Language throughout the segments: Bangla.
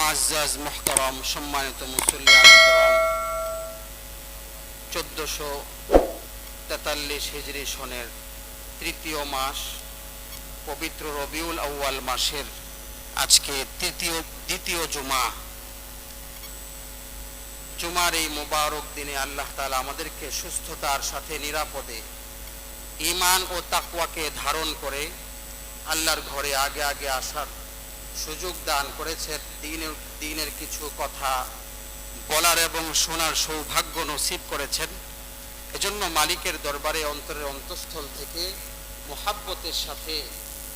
মুআজ্জাজ মুহতারাম সম্মানিত মুসল্লিয়ান কিরাম, 1443 হিজরি সনের তৃতীয় মাস পবিত্র রবিউল আউয়াল মাসের আজকে দ্বিতীয় জুমার এই মোবারক দিনে আল্লাহ তাআলা আমাদেরকে সুস্থতার সাথে নিরাপদে ঈমান ও তাকওয়াকে ধারণ করে আল্লাহর ঘরে আগে আগে আসার সুযোগ দান করেছেন। দ্বীনের কিছু কথা বলার এবং শোনার সৌভাগ্য নসিব করেছেন। এজন্য মালিকের দরবারে অন্তরের অন্তঃস্থল থেকে মুহাব্বতের সাথে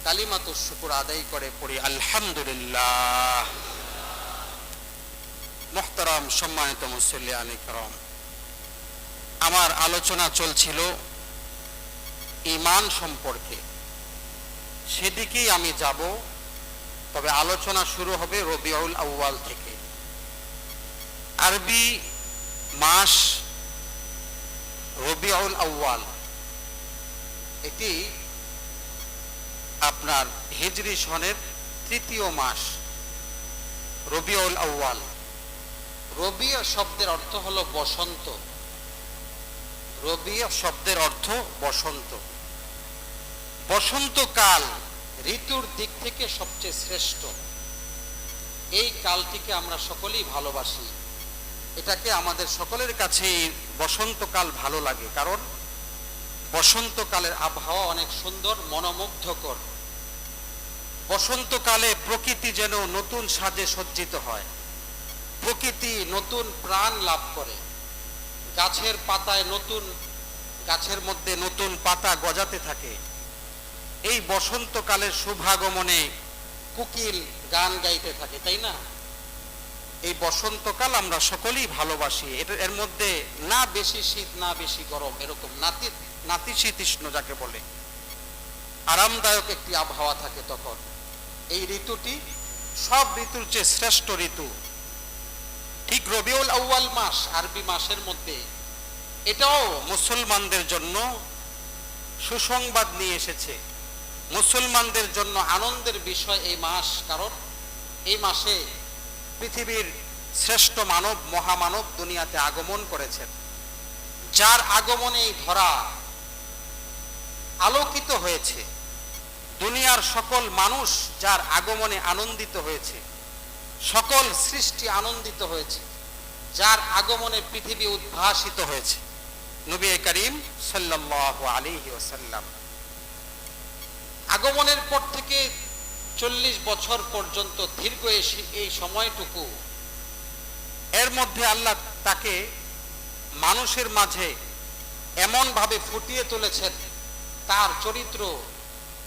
কালিমাতুশ শুকর আদায় করে পড়ি আলহামদুলিল্লাহ। মুহতারাম সম্মানিত মুসল্লিয়ান কিরাম, আমার আলোচনা চলছিল ঈমান সম্পর্কে, সেদিকেই আমি যাব। তবে আলোচনা শুরু হবে রবিউল আউয়াল থেকে। আরবি মাস রবিউল আউয়াল, এটি আপনার হিজরি সনের তৃতীয় মাস রবিউল আউয়াল। রবি শব্দের অর্থ হলো বসন্ত। রবি শব্দের অর্থ বসন্ত। বসন্তকাল ঋতুর দিক থেকে সবচেয়ে শ্রেষ্ঠ। এই কালটিকে আমরা সকলেই ভালোবাসি। এটাকে আমাদের সকলের কাছেই বসন্তকাল ভালো লাগে, কারণ বসন্তকালের আবহাওয়া অনেক সুন্দর, মনোমুগ্ধকর। বসন্তকালে প্রকৃতি যেন নতুন সাজে সজ্জিত হয়, প্রকৃতি নতুন প্রাণ লাভ করে, গাছের মধ্যে নতুন পাতা গজাতে থাকে। এই বসন্তকালের শুভাগমনে কোকিল গান গাইতে থাকে, তাই না? এই বসন্তকাল আমরা সকলেই ভালোবাসি। এর মধ্যে না বেশি শীত না বেশি গরম, এরকম নাতিশীতোষ্ণ যাকে বলে, আরামদায়ক একটি আবহাওয়া থাকে তখন। এই ঋতুটি সব ঋতুর চেয়ে শ্রেষ্ঠ ঋতু। ঠিক রবিউল আউয়াল মাস আরবি মাসের মধ্যে এটাও মুসলমানদের জন্য সুসংবাদ নিয়ে এসেছে, মুসলমানদের জন্য আনন্দের বিষয় এই মাস। কারণ এই মাসে পৃথিবীর শ্রেষ্ঠ মানব, মহামানব দুনিয়াতে আগমন করেছেন, যার আগমনে এই ধরা আলোকিত হয়েছে। দুনিয়ার সকল মানুষ যার আগমনে আনন্দিত হয়েছে, সকল সৃষ্টি আনন্দিত হয়েছে, যার আগমনে পৃথিবী উদ্ভাসিত হয়েছে, নবী করিম সাল্লাল্লাহু আলাইহি ওয়াসাল্লাম। আগমনের পর থেকে 40 বছর পর্যন্ত দীর্ঘ এই সময়টুকু, এর মধ্যে আল্লাহ তাকে মানুষের মাঝে এমন ভাবে ফুটিয়ে তুলেছেন, তার চরিত্র,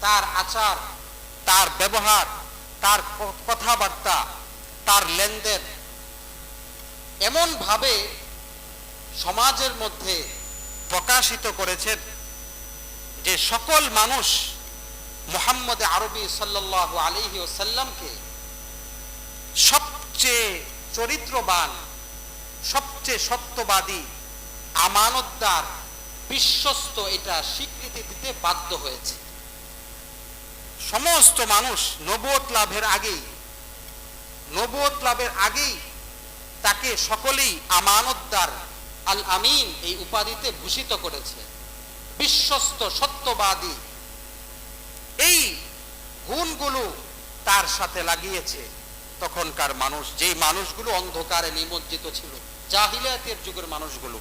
তার আচার, তার ব্যবহার, তার কথাবার্তা, তার লেনদেন এমন ভাবে সমাজের মধ্যে প্রকাশিত করেছেন যে সকল মানুষ মুহাম্মদ আরবি সাল্লাল্লাহু আলাইহি ওয়াসাল্লামকে সবচেয়ে চরিত্রবান, সবচেয়ে সত্যবাদী, আমানতদার, বিশ্বস্ত এটা স্বীকৃতি দিতে বাধ্য হয়েছে। সমস্ত মানুষ নবুয়ত লাভের আগেই তাকে সকলেই আমানতদার, আল আমিন এই উপাধিতে ভূষিত করেছে, বিশ্বস্ত, সত্যবাদী। এই গুণগুলো তার সাথে লাগিয়েছে তখনকার মানুষ, যেই মানুষগুলো অন্ধকারে নিমজ্জিত ছিল, জাহিলিয়াতের যুগের মানুষগুলো।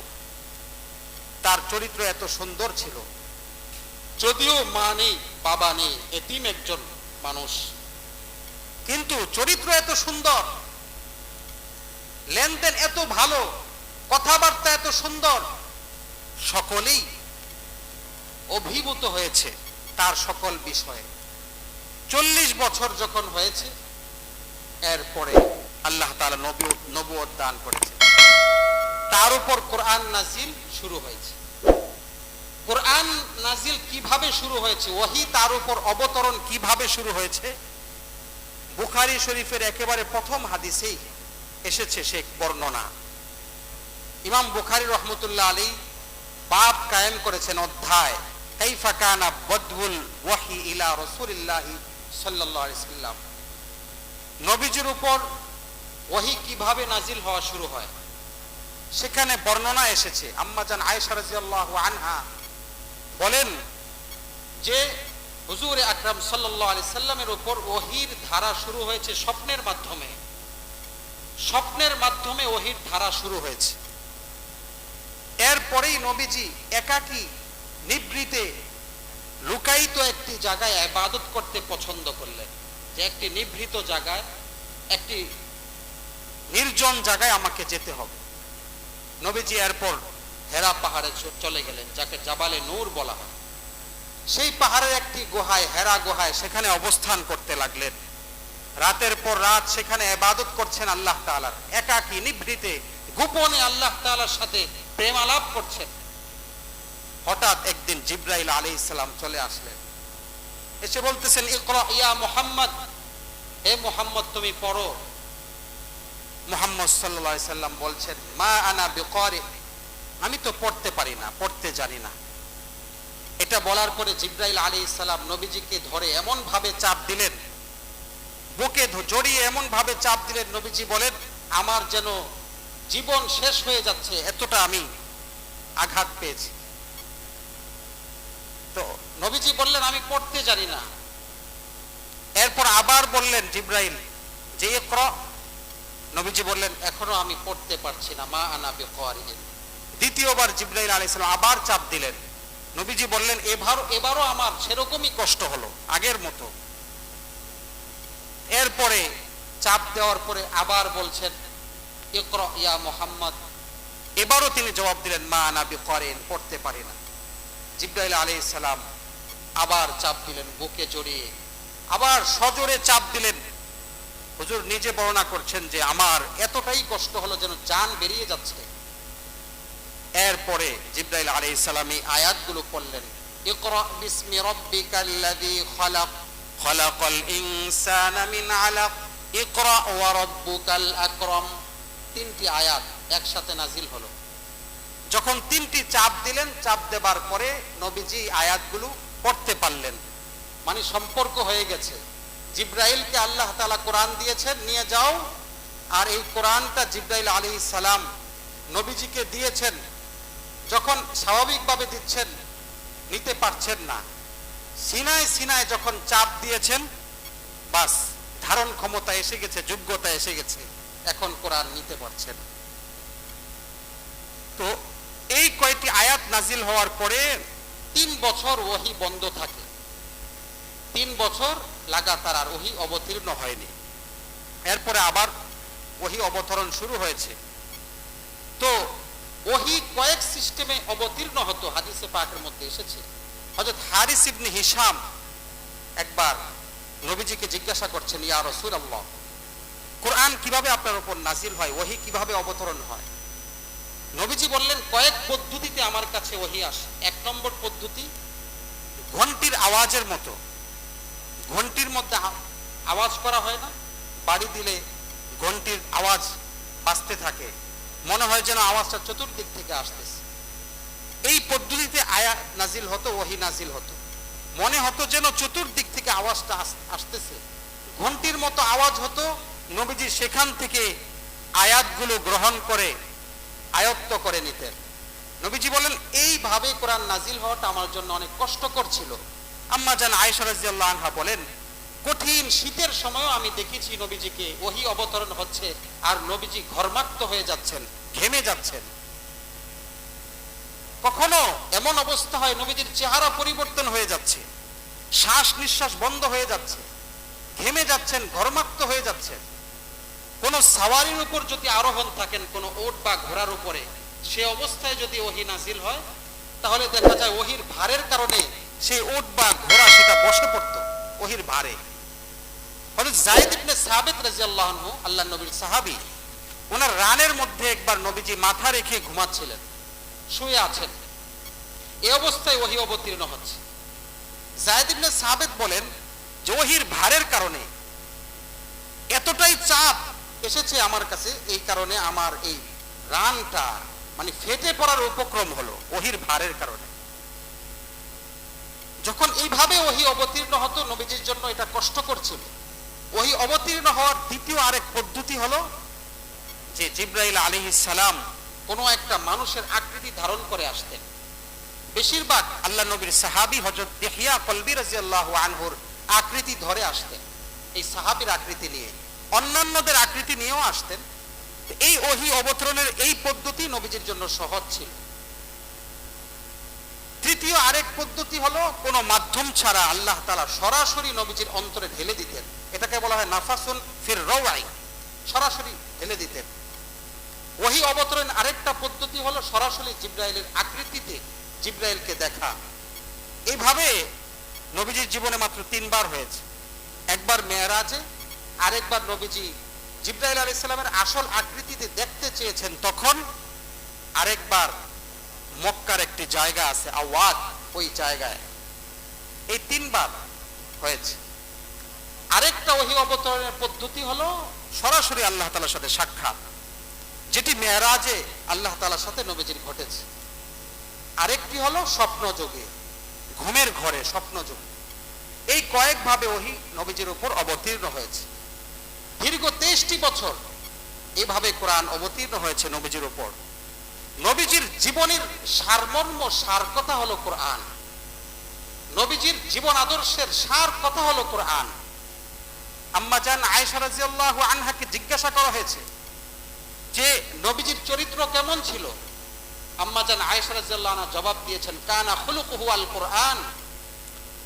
তার চরিত্র এত সুন্দর ছিল, যদিও মা নেই, বাবা নেই, এতিম একজন মানুষ, কিন্তু চরিত্র এত সুন্দর, লেনদেন এত ভালো, কথাবার্তা এত সুন্দর, সকলেই অভিভূত হয়েছে তার সকল বিষয়ে। 40 বছর যখন হয়েছে, এরপরে আল্লাহ তাআলা নবুয়ত দান করেছে, তার উপর কোরআন নাজিল শুরু হয়েছে। কোরআন নাজিল কিভাবে শুরু হয়েছে, ওহী তার উপর অবতরণ কিভাবে শুরু হয়েছে, বুখারী শরীফের একেবারে প্রথম হাদিসেই এসেছে সে বর্ণনা। ইমাম বুখারী রহমতুল্লাহ আলাইহি বাব কায়েম করেছেন, অধ্যায় কাইফা কানা বদউল ওয়াহি ইলা রাসূলিল্লাহি সাল্লাল্লাহু আলাইহি ওয়াসাল্লাম। নবীজির উপর ওহী কিভাবে নাজিল হওয়া শুরু হয়, সেখানে বর্ণনা এসেছে। আম্মা জান আয়েশা রাদিয়াল্লাহু আনহা বলেন যে হুজুর আকরাম সাল্লাল্লাহু আলাইহি সাল্লামের উপর ওহীর ধারা শুরু হয়েছে স্বপ্নের মাধ্যমে। স্বপ্নের মাধ্যমে ওহীর ধারা শুরু হয়েছে। এরপরেই নবীজি একাকী নিভৃতে লুকায়িত একটি জায়গায় ইবাদত করতে পছন্দ করলেন, যে একটি নিভৃত জায়গায়, একটি নির্জন জায়গায় আমাকে যেতে হবে। নবীজি এরপর হেরা পাহাড়ে চলে গেলেন, যাকে জাবালে নূর বলা হয়। সেই পাহাড়ের একটি গুহায়, হেরা গুহায়, সেখানে অবস্থান করতে লাগলেন। রাতের পর রাত সেখানে ইবাদত করছেন আল্লাহ তাআলার, একাকী নিভৃতে গোপনে আল্লাহ তাআলার সাথে প্রেম আলাপ করছেন। হঠাৎ একদিন জিবরাইল আলাইহিস সালাম চলে আসলেন, এসে বলতেছেন, ইকরা ইয়া মুহাম্মদ, হে মুহাম্মদ তুমি পড়ো। মুহাম্মদ সাল্লাল্লাহু আলাইহি সাল্লাম বলছেন, মা আনা বিকারি, আমি তো পড়তে পারি না, পড়তে জানি না। এটা বলার পরে জিবরাইল আলাইহিস সালাম নবীজিকে ধরে এমন ভাবে চাপ দিলেন, বুকে জড়িয়ে এমন ভাবে চাপ দিলেন, নবীজি বলেন আমার যেন জীবন শেষ হয়ে যাচ্ছে, এতটা আমি আঘাত পেয়েছি। তো নবীজি বললেন আমি পড়তে জানি না। এরপর আবার বললেন জিবরাইল যে ইকরা, নবীজি বললেন এখনো আমি পড়তে পারছি না, মা আনা বিকারি। দ্বিতীয়বার জিবরাইল আলাইহিস সালাম আবার চাপ দিলেন, নবীজি বললেন এবারও আমার সেরকমই কষ্ট হলো, আগের মতো। এরপরে চাপ দেওয়ার পরে আবার বলছেন, ইকরা ইয়া মুহাম্মদ, এবারও তিনি জবাব দিলেন, মা আনা বিকারিন, পড়তে পারি না। জিবরাইল আলাইহিস সালাম আবার চাপ দিলেন, বুকে জড়িয়ে আবার সজোরে চাপ দিলেন। হুজুর নিজে বর্ণনা করছেন যে আমার এতটাই কষ্ট হলো যেন জান বেরিয়ে যাচ্ছে। এরপরে জিবরাইল আলাইহিস সালাম এই আয়াতগুলো পড়লেন, ইকরা বিসমি রাব্বিকাল্লাযী খালাক, খালাকাল ইনসানা মিন আলাক, ইকরা ওয়া রাব্বুকাল আকরাম। তিনটি আয়াত একসাথে নাজিল হলো। যখন তিনটি চাপ দিলেন, চাপ দেবার পরে নবীজি আয়াতগুলো পড়তে পারলেন, মানে সম্পর্ক হয়ে গেছে। জিবরাইলকে আল্লাহ তাআলা কোরআন দিয়েছেন, নিয়ে যাও, আর এই কোরআনটা জিবরাইল আলাইহিস সালাম নবীজিকে দিয়েছেন। যখন স্বাভাবিকভাবে দিচ্ছেন, নিতে পারছেন না, সিনায় সিনায় যখন চাপ দিয়েছেন, বাস ধারণ ক্ষমতা এসে গেছে, যোগ্যতা এসে গেছে, এখন কোরআন নিতে পারছেন। তো এই কয়টি আয়াত নাজিল হওয়ার পরে 3 বছর ওহী বন্ধ থাকে। 3 বছর লাগাতার আর ওহী অবতীর্ণ হয়নি। এরপরে আবার ওহী অবতরণ শুরু হয়েছে। তো ওহী কয়েক সিস্টেমে অবতীর্ণ হতো, হাদিসে পাকের মধ্যে এসেছে। হযরত হারিস ইবনে হিশাম একবার নবীজিকে জিজ্ঞাসা করছেন, ইয়া রাসূলুল্লাহ, কোরআন কিভাবে আপনার উপর নাজিল হয়, ওহী কিভাবে অবতরণ হয়? নবীজি বললেন, কয়েক পদ্ধতিতে আমার কাছে ওহী আসে। 1 নম্বর পদ্ধতি, ঘন্টির আওয়াজের মতো। ঘন্টির মধ্যে আওয়াজ করা হয় না, বাড়ি দিলে ঘন্টির আওয়াজ বাজতে থাকে, মনে হয় যেন আওয়াজটা চতুর্দিক থেকে আসতেছে। এই পদ্ধতিতে আয়াত নাজিল হতো, ওহী নাজিল হতো। মনে হতো যেন চতুর্দিক থেকে আওয়াজটা আসতেছে, ঘন্টির মতো আওয়াজ হতো। নবীজি সেখান থেকে আয়াতগুলো গ্রহণ করে আয়ত্ত করে নিতেন। নবীজি বলেন, এইভাবে কোরআন নাজিল হওয়াটা আমার জন্য অনেক কষ্টকর ছিল। আম্মা জান আয়েশা রাদিয়াল্লাহু আনহা বলেন, কঠিন শীতের সময়ও আমি দেখেছি নবীজিকে ওহী অবতরণ হচ্ছে, আর নবীজি ঘর্মাক্ত হয়ে যাচ্ছেন, ঘেমে যাচ্ছেন। কখনো এমন অবস্থা হয় নবীজির চেহারা পরিবর্তন হয়ে যাচ্ছে, শ্বাস নিঃশ্বাস বন্ধ হয়ে যাচ্ছে, ঘেমে যাচ্ছেন, ঘর্মাক্ত হয়ে যাচ্ছেন। কোন সাওয়ারির উপর যদি আরোহণ থাকেন, কোন ওট বা ঘোড়ার উপরে, সে অবস্থায় যদি ওহী নাজিল হয়, তাহলে দেখা যায় ওহীর ভারের কারণে সেই ওট বা ঘোড়া সেটা বসে পড়তো ওহীর ভারে। হযরত যায়েদ ইবনে সাবিত রাদিয়াল্লাহু আনহু, আল্লাহর নবীর সাহাবী, ওনার রানের মধ্যে একবার নবীজি মাথা রেখে ঘুমাচ্ছিলেন, শুয়ে আছেন। এই অবস্থায় ওহী অবতীর্ণ হচ্ছে। যায়েদ ইবনে সাবিত বলেন যে ওহীর ভারের কারণে এতটাই চাপ এসেছে আমার কাছে, এই কারণে আমার এই রানটা মানে ফেটে পড়ার উপক্রম হলো ওহীর ভারের কারণে। যখন এইভাবে ওহী অবতীর্ণ হতো, নবীজির জন্য এটা কষ্টকর ছিল। ওহী অবতীর্ণ হওয়ার দ্বিতীয় আরেক পদ্ধতি হলো যে জিবরাইল আলাইহিস সালাম কোনো একটা মানুষের আকৃতি ধারণ করে আসতেন। বেশিরভাগ আল্লাহ নবীর সাহাবী হযরত ইহইয়া কলবি রাদিয়াল্লাহু আনহুর আকৃতি ধরে আসতেন, এই সাহাবীর আকৃতি নিয়ে, অন্যান্যদের আকৃতি নিয়েও আসতেন। এই ওহী অবতরণের এই পদ্ধতি নবীজির জন্য সহজ ছিল। তৃতীয় আরেক পদ্ধতি হলো কোনো মাধ্যম ছাড়া আল্লাহ তাআলা সরাসরি নবীজির অন্তরে ঢেলে দিতেন। এটাকে বলা হয় নাফাসুন ফির রাওয়াই, সরাসরি ঢেলে দিতেন। ওহী অবতরণ আরেকটা পদ্ধতি হলো সরাসরি জিবরাইলের আকৃতিতে জিবরাইলকে দেখা। এইভাবে নবীজির জীবনে মাত্র 3 বার হয়েছে। একবার মেরাজে, আরেকবার নবীজি জিবরাইল আলাইহিস সালামের আসল আকৃতিতে দেখতে চেয়েছেন তখন, আরেকবার মক্কার একটি জায়গা আছে আওয়াদ, ওই জায়গায়। এই 3 বার হয়েছে। আরেকটা ওহী অবতরণের পদ্ধতি হলো সরাসরি আল্লাহ তাআলার সাথে সাক্ষাৎ, যেটি মেরাজে আল্লাহ তাআলার সাথে নবীজির ঘটেছে। আরেকটি হলো স্বপ্নযোগে, ঘুমের ঘরে স্বপ্নযোগে। এই কয়েকভাবে ওহী নবীজির উপর অবতীর্ণ হয়েছে। দীর্ঘ 23টি বছর এভাবে কোরআন অবতীর্ণ হয়েছে নবীজির উপর। নবীজির জীবনের সারমর্ম, সার কথা হলো কোরআন। নবীজির জীবন আদর্শের সার কথা হলো কোরআন। আম্মা জান আয়েশা রাদিয়াল্লাহু আনহাকে জিজ্ঞাসা করা হয়েছে যে নবীজির চরিত্র কেমন ছিল। আম্মা জান আয়েশা রাদিয়াল্লাহু আনহা জবাব দিয়েছেন, কানা খুলুকুহু আল কোরআন,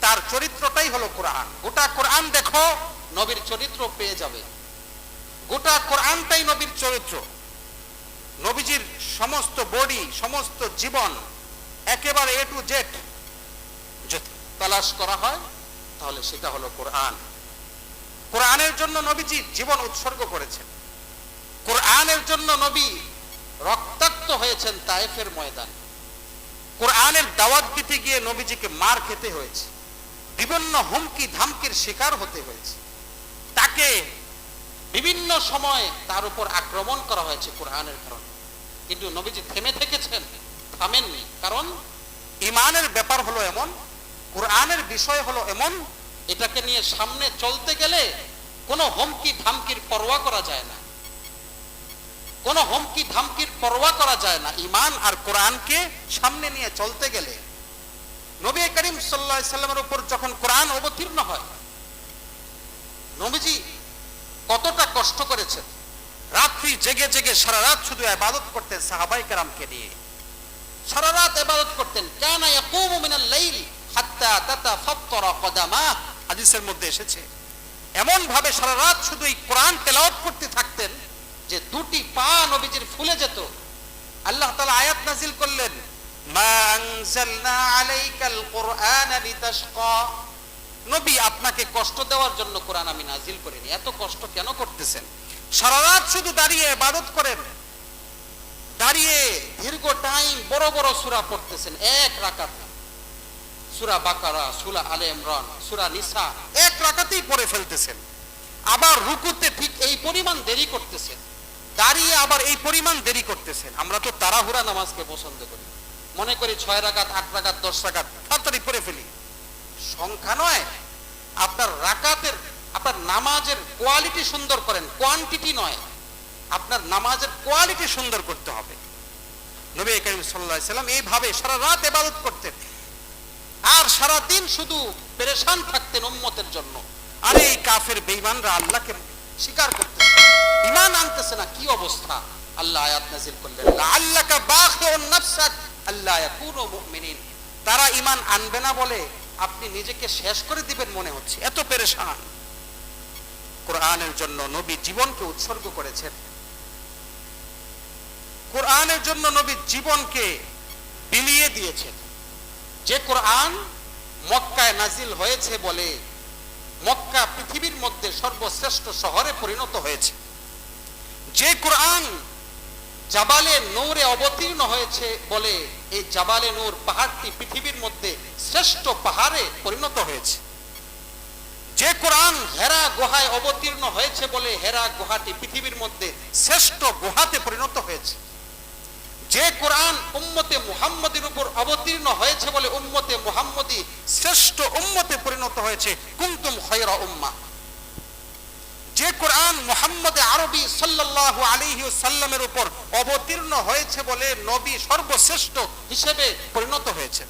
তার চরিত্রটাই হলো কোরআন। গোটা কোরআন দেখো, নবীর চরিত্র পেয়ে যাবে। গোটা কোরআনটাই নবীর চরিত্র। নবীজির সমস্ত বডি, সমস্ত জীবন একেবারে এ টু জেড যদি তালাশ করা হয় তাহলে সেটা হলো কোরআন। কোরআনের জন্য নবীজি জীবন উৎসর্গ করেছেন। কোরআনের জন্য নবী রক্তাক্ত হয়েছেন তায়েফের ময়দান। কোরআনের দাওয়াত দিতে গিয়ে নবীজিকে মার খেতে হয়েছে, বিভিন্ন হুমকি ধামকির শিকার হতে হয়েছে। তাকে বিভিন্ন সময় তার উপর আক্রমণ করা হয়েছে কোরআনের কারণে, কিন্তু নবীজি থেমে থেকেছেন, থামেননি। কারণ ঈমানের ব্যাপার হলো এমন, কোরআনের বিষয় হলো এমন, এটাকে নিয়ে সামনে চলতে গেলে কোনো হুমকি ধামকির পরোয়া করা যায় না, কোনো হুমকি ধামকির পরোয়া করা যায় না। ঈমান আর কোরআনকে সামনে নিয়ে চলতে গেলে নবী করিম সাল্লাল্লাহু আলাইহি সাল্লামের উপর যখন কোরআন অবতীর্ণ হয়, নবীজি কতটা কষ্ট করেছেন। রাত্রি জেগে জেগে সারা রাত শুধু ইবাদত করতেন, সাহাবায়ে কেরামকে নিয়ে সারা রাত ইবাদত করতেন। কানা ইয়াকুমু মিনাল লাইল হাত্তা তাতাফাত্তারা কদামাহ, হাদিসের মধ্যে এসেছে। এমন ভাবে সারা রাত শুধু এই কোরআন তেলাওয়াত করতে থাকতেন যে দুটি পা নবীজির ফুলে যেত। আল্লাহ তাআলা আয়াত নাযিল করলেন, মা আনজালনা আলাইকাল কুরআনা লিতাশকা, নবী আপনাকে কষ্ট দেওয়ার জন্য কোরআন আমি নাযিল করিনি। এত কষ্ট কেন করতেছেন? সারা রাত শুধু দাঁড়িয়ে ইবাদত করেন, দাঁড়িয়ে দীর্ঘ টাইম বড় বড় সূরা পড়তেছেন এক রাকাতে। সূরা বাকারা, সূরা আলে ইমরান, সূরা নিসা এক রাকাতেই পড়ে ফেলতেছেন। আবার রুকুতে ঠিক এই পরিমাণ দেরি করতেছেন, দাঁড়িয়ে আবার এই পরিমাণ দেরি করতেছেন। আমরা তো তাড়াহুড়া নামাজকে পছন্দ করি, মনে করি 6 রাকাত, 8 রাকাত, 10 রাকাত তাড়াতাড়ি পড়ে ফেলি। সংখ্যা নয়, আপনার রাকাতের, আপনার নামাজের কোয়ালিটি সুন্দর করেন, কোয়ান্টিটি নয়। আপনার নামাজের কোয়ালিটি সুন্দর করতে হবে। নবী করিম সাল্লাল্লাহু আলাইহি সাল্লাম এইভাবে সারা রাত ইবাদত করতেন আর সারা দিন শুধু পেরেশান থাকতেন উম্মতের জন্য। আর এই কাফের বেঈমানরা আল্লাহকে স্বীকার করতেছে, ঈমান আনতেছে না। কি অবস্থা! আল্লাহ আয়াত নাযিল করলেন, লাআল্লাকা বাখিউন নাফসাক আল্লা ইয়াকুনু মুমিনিন, তারা ঈমান আনবে না বলে আপনি নিজেকে শেষ করে দিবেন মনে হচ্ছে, এত পেরেশান। কোরআনের জন্য নবী জীবনকে উৎসর্গ করেছেন। কোরআনের জন্য নবী জীবনকে বিলিয়ে দিয়েছেন। যে কোরআন মক্কায় নাজিল হয়েছে বলে মক্কা পৃথিবীর মধ্যে সর্বশ্রেষ্ঠ শহরে পরিণত হয়েছে। যে কোরআন জাবালে নূরে অবতীর্ণ হয়েছে বলে এই জাবালে নূর পাহাড়টি পৃথিবীর মধ্যে শ্রেষ্ঠ পাহাড়ে পরিণত হয়েছে। যে কোরআন হেরা গুহায় অবতীর্ণ হয়েছে বলে হেরা গুহাটি পৃথিবীর মধ্যে শ্রেষ্ঠ গুহাতে পরিণত হয়েছে। যে কোরআন উম্মতে মুহাম্মদের উপর অবতীর্ণ হয়েছে বলে উম্মতে মুহাম্মদী শ্রেষ্ঠ উম্মতে পরিণত হয়েছে, কুনতুম খায়রা উম্মাহ। যে কোরআন মুহাম্মদ আরবি সাল্লাল্লাহু আলাইহি ওয়াসাল্লামের উপর অবতীর্ণ হয়েছে বলে নবী সর্বশ্রেষ্ঠ হিসেবে পরিণত হয়েছেন,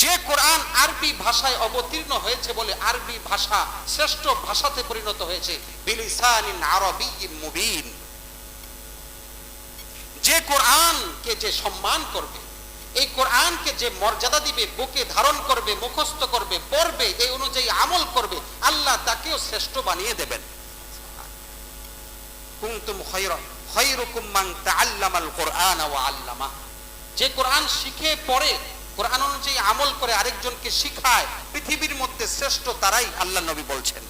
যে কোরআন আরবি ভাষায় অবতীর্ণ হয়েছে বলে আরবি ভাষা শ্রেষ্ঠ ভাষাতে পরিণত হয়েছে, বিলিসানিন আরাবিয়্যিন মুবিন। যে কোরআনকে যে সম্মান করবে, এই কোরআনকে যে মর্যাদা দিবে, বুকে ধারণ করবে, মুখস্থ করবে, পড়বে, এই অনুযায়ী আমল করবে, আল্লাহ তাকেও শ্রেষ্ঠ বানিয়ে দেবেন। কুনতুম খায়রুকুম মান তাআল্লামাল কুরআন ওয়া আল্লামা। যে কোরআন শিখে পড়ে, কোরআন অনুযায়ী আমল করে আরেকজনকে শিখায়, পৃথিবীর মধ্যে শ্রেষ্ঠ তারাই, আল্লাহ নবী বলছেন।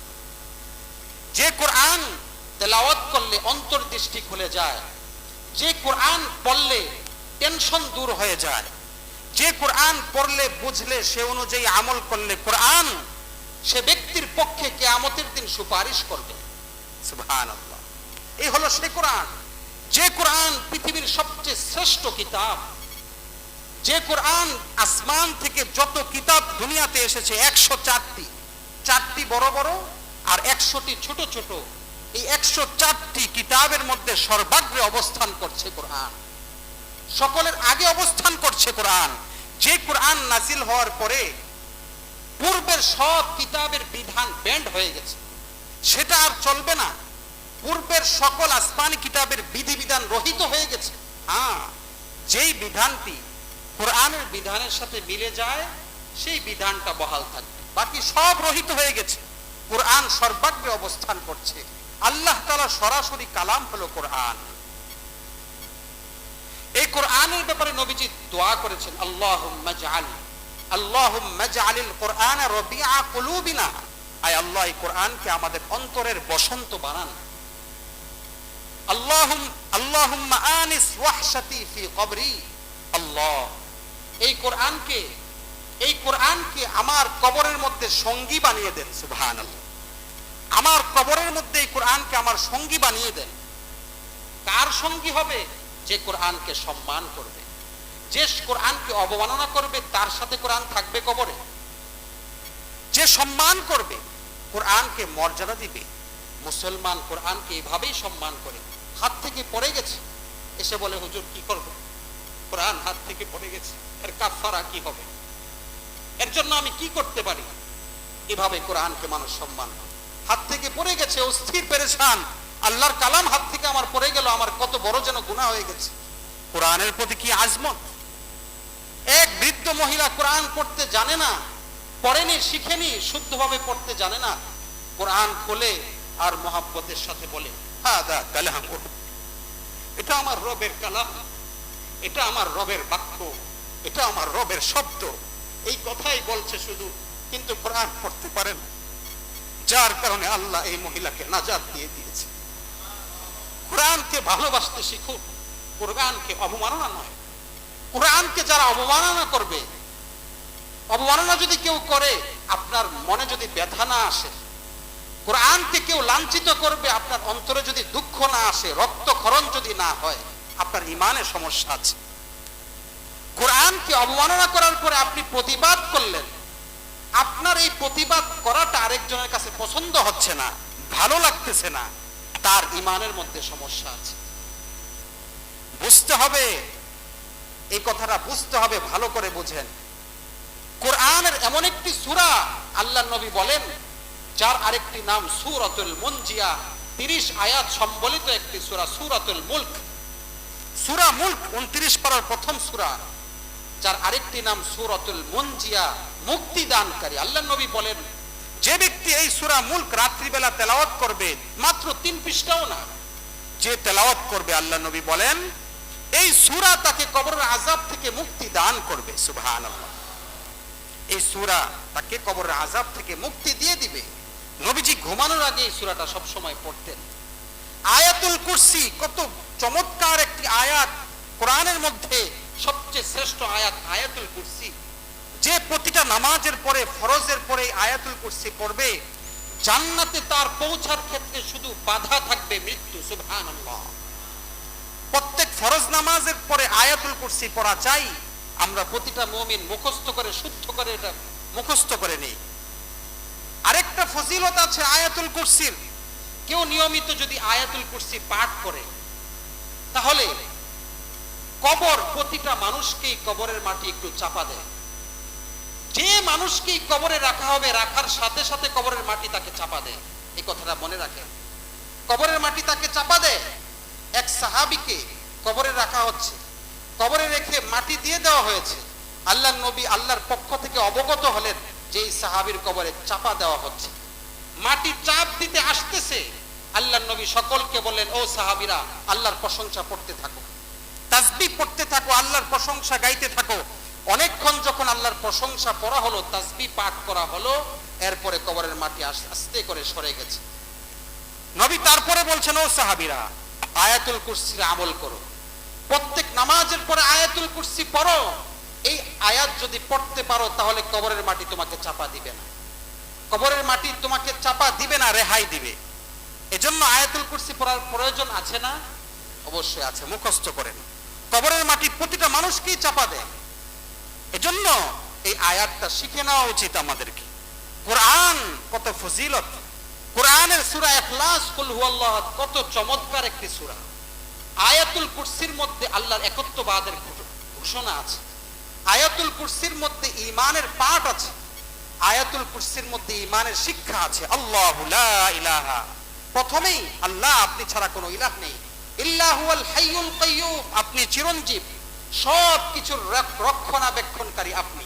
যে কোরআন তেলাওয়াত করলে অন্তর্দৃষ্টি খুলে যায়, যে কোরআন পড়লে টেনশন দূর হয়ে যায়, যে কোরআন পড়লে বুঝলে সে অনুযায়ী আমল করলে কোরআন সে ব্যক্তির পক্ষে কিয়ামতের দিন সুপারিশ করবে। সুবহানাল্লাহ। এই হলো সে কোরআন, যে কোরআন পৃথিবীর সবচেয়ে শ্রেষ্ঠ কিতাব, যে কোরআন আসমান থেকে যত কিতাব দুনিয়াতে এসেছে 104টি, 4টি বড় বড় আর 100টি ছোট ছোট, এই 104টি কিতাবের মধ্যে সর্বাগ্রে অবস্থান করছে কোরআন, সকলের আগে অবস্থান করছে কোরআন। যে কোরআন নাজিল হওয়ার পরে পূর্বের সব কিতাবের বিধান ব্যান্ড হয়ে গেছে, সেটা আর চলবে না। পূর্বের সকল আসমানি কিতাবের বিধিবিধান রহিত হয়ে গেছে। হ্যাঁ, যেই বিধানটি কোরআনের বিধানের সাথে মিলে যায় সেই বিধানটা বহাল থাকবে, বাকি সব রহিত হয়ে গেছে। কোরআন সর্বাগ্রে অবস্থান করছে। আল্লাহ তাআলা সরাসরি কালাম হলো কোরআন। এই কোরআনের ব্যাপারে নবীজি দোয়া করেছেন, আল্লাহুম্মা জাআলিল কুরআন রাবিআ কুলুবিনা। আয় আল্লাহ, এই কোরআনকে আমাদের অন্তরের বসন্ত বানান। আল্লাহুম্মা আনিস ওয়াহশাতি ফি কবরি। আল্লাহ, এই কোরআনকে আমার কবরের মধ্যে সঙ্গী বানিয়ে দেন। সুবহানাল্লাহ। আমার কবরের মধ্যে এই কোরআনকে আমার সঙ্গী বানিয়ে দেন। কার সঙ্গী হবে? যে কোরআনকে সম্মান করবে। যে কোরআনকে অবমাননা করবে তার সাথে কোরআন থাকবে কবরে। যে সম্মান করবে, কোরআনকে মর্যাদা দিবে। মুসলমান কোরআনকে এভাবেই সম্মান করে। হাত থেকে পড়ে গেছে, এসে বলে হুজুর কি করব, কোরআন হাত থেকে পড়ে গেছে, এর কাফারা কি হবে, এর জন্য আমি কি করতে পারি? এভাবে কোরআনকে মানুষ সম্মান করে। হাত থেকে পড়ে গেছে, অস্থির পেরেশান, আল্লাহর কালাম হাত থেকে আমার পড়ে গেল, আমার কত বড় যেন গুনাহ হয়ে গেছে। কোরআনের প্রতি কি আজমত! এক বৃদ্ধ মহিলা কোরআন পড়তে জানে না, পড়েনি, শিখেনি, শুদ্ধভাবে পড়তে জানে না, কোরআন খোলে আর মহাব্বতের সাথে বলে, হাদা কালাম, এটা আমার রবের কালাম, এটা আমার রবের বাক্য, এটা আমার রবের শব্দ, এই কথাই বলছে শুধু, কিন্তু কোরআন পড়তে পারেন। যার কারণে আল্লাহ এই মহিলাকে নাজাত দিয়ে দিয়েছে। কোরআনকে ভালোবাসতে শিখুন, কোরআনকে অবমাননা নয়। কোরআনকে যারা অবমাননা করবে, অবমাননা যদি কেউ করে, আপনার মনে যদি ব্যথা না আসে, কোরআনকে কেউ লাঞ্ছিত করবে, আপনার অন্তরে যদি দুঃখ না আসে, রক্তক্ষরণ যদি না হয়, আপনার ঈমানে সমস্যা আছে। কোরআনকে অবমাননা করার পরে আপনি প্রতিবাদ করলেন, আপনার এই প্রতিবাদ করাটা আরেকজনের কাছে পছন্দ হচ্ছে না, ভালো লাগতেছে না, তার ঈমানের মধ্যে সমস্যা আছে। বুঝতে হবে, এই কথাটা বুঝতে হবে, ভালো করে বুঝেন। কোরআনের এমন একটি সূরা আল্লাহর নবী বলেন, যার আরেকটি নাম সূরাতুল মুনজিয়া, 30 আয়াত সম্বলিত একটি সূরা, সূরাতুল মুলক। সূরা মুলক 29 পারার প্রথম সূরা, যার আরেকটি নাম সূরাতুল মুনজিয়া, মুক্তিদানকারী। আল্লাহর নবী বলেন, যে ব্যক্তি এই সূরা মুলক রাত্রিবেলা তেলাওয়াত করবে, মাত্র 3 পৃষ্ঠাও না, যে তেলাওয়াত করবে, আল্লাহর নবী বলেন এই সূরা তাকে কবরের আযাব থেকে মুক্তি দান করবে। সুবহানাল্লাহ। এই সূরা তাকে কবরের আযাব থেকে মুক্তি দিয়ে দিবে। নবীজি ঘুমানোর আগে এই সূরাটা সব সময় পড়তেন। আয়াতুল কুরসি, কত চমৎকার একটি আয়াত, কোরআনের মধ্যে সবচেয়ে শ্রেষ্ঠ আয়াত আয়াতুল কুরসি। যে প্রতিটা নামাজের পরে, ফরজের পরে আয়াতুল কুরসি পড়বে, জান্নাতে তার পৌঁছার ক্ষেত্রে শুধু বাধা থাকবে মৃত্যু। সুবহানাল্লাহ। প্রত্যেক ফরজ নামাজের পরে আয়াতুল কুরসি পড়া চাই। আমরা প্রতিটা মুমিন মুখস্থ করে, শুদ্ধ করে এটা মুখস্থ করে নেই। আরেকটা ফজিলত আছে আয়াতুল কুরসির। কেউ নিয়মিত যদি আয়াতুল কুরসি পাঠ করে তাহলে কবর প্রতিটা মানুষকেই কবরের মাটি একটু চাপা দেয়। যে মানুষকেই কবরে রাখা হবে রাখার সাথে সাথে কবরের মাটি তাকে চাপা দেয়। এই কথাটা মনে রাখেন, কবরের মাটি তাকে চাপা দেয়। এক সাহাবীকে কবরে রাখা হচ্ছে, কবরে রেখে মাটি দিয়ে দেওয়া হয়েছে। আল্লাহর নবী আল্লাহর পক্ষ থেকে অবগত হলেন যে এই সাহাবীর কবরে চাপা দেওয়া হচ্ছে, মাটি চাপ দিতে আসতেছে। আল্লাহর নবী সকলকে বললেন, ও সাহাবীরা, আল্লাহর প্রশংসা পড়তে থাকো, তাসবিহ পড়তে থাকো, আল্লাহর প্রশংসা গাইতে থাকো। অনেকক্ষণ যখন আল্লাহর প্রশংসা পড়া হলো, তাসবিহ পাঠ করা হলো, এরপরে কবরের মাটি আস্তে করে সরে গেছে। নবী তারপরে বলছেন, ও সাহাবীরা, আয়াতুল কুরসির আমল করো, প্রত্যেক নামাজের পরে আয়াতুল কুরসি পড়ো। এই আয়াত যদি পড়তে পারো তাহলে কবরের মাটি তোমাকে চাপা দিবে না, কবরের মাটি তোমাকে চাপা দিবে না, রেহাই দিবে। এজন্য আয়াতুল কুরসি পড়ার প্রয়োজন আছে না? অবশ্যই আছে, মুখস্থ করেন। কবরের মাটি প্রতিটা মানুষকেই চাপা দেয়, এজন্য এই আয়াতটা শিখে নেওয়া উচিত আমাদেরকে। কোরআন কত ফজিলত, কোরআনের সূরা ইখলাস কুল হুয়াল্লাহু আহাদ কত চমৎকার একটি সূরা। আয়াতুল কুরসির মধ্যে আল্লাহর একত্ববাদের ঘোষণা আছে, আয়াতুল কুরসির মধ্যে ঈমানের পাঠ আছে, আয়াতুল কুরসির মধ্যে ঈমানের শিক্ষা আছে। আল্লাহু লা ইলাহা, প্রথমেই আল্লাহ, আপনি ছাড়া কোনো ইলাহ নেই। ইল্লাহুল হাইয়ুল কাইয়্যুম, আপনি চিরঞ্জীব, সব কিছুর রক্ষণাবেক্ষণকারী আপনি।